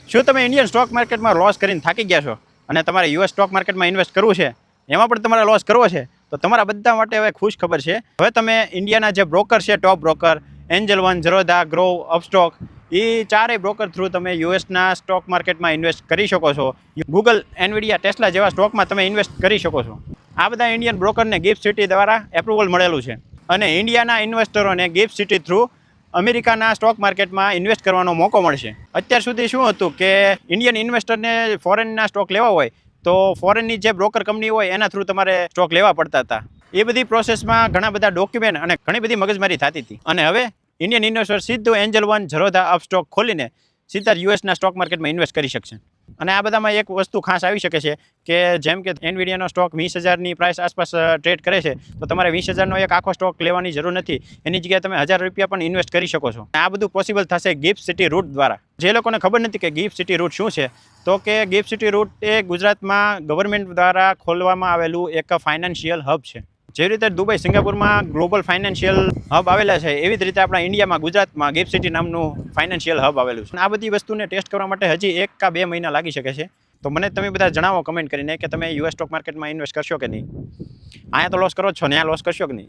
શું તમે Indian stock માર્કેટમાં લોસ કરીને થાકી ગયા છો અને તમારે યુએસ સ્ટોક માર્કેટમાં ઇન્વેસ્ટ કરવું છે, એમાં પણ તમારે લોસ કરવો છે, તો તમારા બધા માટે હવે ખુશ ખબર છે. હવે તમે ઇન્ડિયાના જે બ્રોકર છે, ટોપ broker Angel one, ઝરોધા, grove, Upstox, એ ચારેય બ્રોકર થ્રુ તમે યુએસના સ્ટોક માર્કેટમાં ઇન્વેસ્ટ કરી શકો છો. ગૂગલ, એનવીડિયા, ટેસ્લા જેવા સ્ટોકમાં તમે ઇન્વેસ્ટ કરી શકો છો. આ બધા ઇન્ડિયન બ્રોકરને ગિફ્ટ સિટી દ્વારા એપ્રુવલ મળેલું છે અને ઇન્ડિયાના ઇન્વેસ્ટરોને ગિફ્ટ સિટી થ્રુ અમેરિકાના સ્ટોક માર્કેટમાં ઇન્વેસ્ટ કરવાનો મોકો મળશે. અત્યાર સુધી શું હતું કે ઇન્ડિયન ઇન્વેસ્ટરને ફોરેનના સ્ટોક લેવા હોય તો ફોરેનની જે બ્રોકર કંપની હોય એના થ્રુ તમારે સ્ટોક લેવા પડતા હતા. એ બધી પ્રોસેસમાં ઘણા બધા ડોક્યુમેન્ટ અને ઘણી બધી મગજમારી થતી હતી. અને હવે ઇન્ડિયન ઇન્વેસ્ટર સીધું એન્જલ વન, ઝરોધા, અપસ્ટોક ખોલીને સીધા યુએસના સ્ટોક માર્કેટમાં ઇન્વેસ્ટ કરી શકશે. અને આ બધામાં એક વસ્તુ ખાસ આવી શકે છે કે જેમ કે એનવીડિયાનો સ્ટોક 20,000ની પ્રાઇસ આસપાસ ટ્રેડ કરે છે, તો તમારે 20,000નો એક આખો સ્ટોક લેવાની જરૂર નથી. એની જગ્યાએ તમે 1,000 રૂપિયા પણ ઇન્વેસ્ટ કરી શકો છો. આ બધું પોસિબલ થશે ગિફ્ટ સિટી રૂટ દ્વારા. જે લોકોને ખબર નથી કે ગિફ્ટ સિટી રૂટ શું છે, તો કે ગિફ્ટ સિટી રૂટ એ ગુજરાતમાં ગવર્મેન્ટ દ્વારા ખોલવામાં આવેલું એક ફાઇનાન્શિયલ હબ છે. જેવી રીતે દુબઈ, સિંગાપુરમાં ગ્લોબલ ફાઇનાન્શિયલ હબ આવેલા છે, એવી જ રીતે આપણા ઇન્ડિયામાં, ગુજરાતમાં ગિફ્ટ સિટી નામનું ફાઇનાન્શિયલ હબ આવેલું છે. આ બધી વસ્તુને ટેસ્ટ કરવા માટે હજી 1 કે 2 મહિના લાગી શકે છે. તો મને તમે બધા જણાવો કમેન્ટ કરીને કે તમે યુએસ સ્ટોક માર્કેટમાં ઇન્વેસ્ટ કરશો કે નહીં. અહીંયા તો લોસ કરો જ છો ને, અહીંયા લોસ કરશો કે નહીં.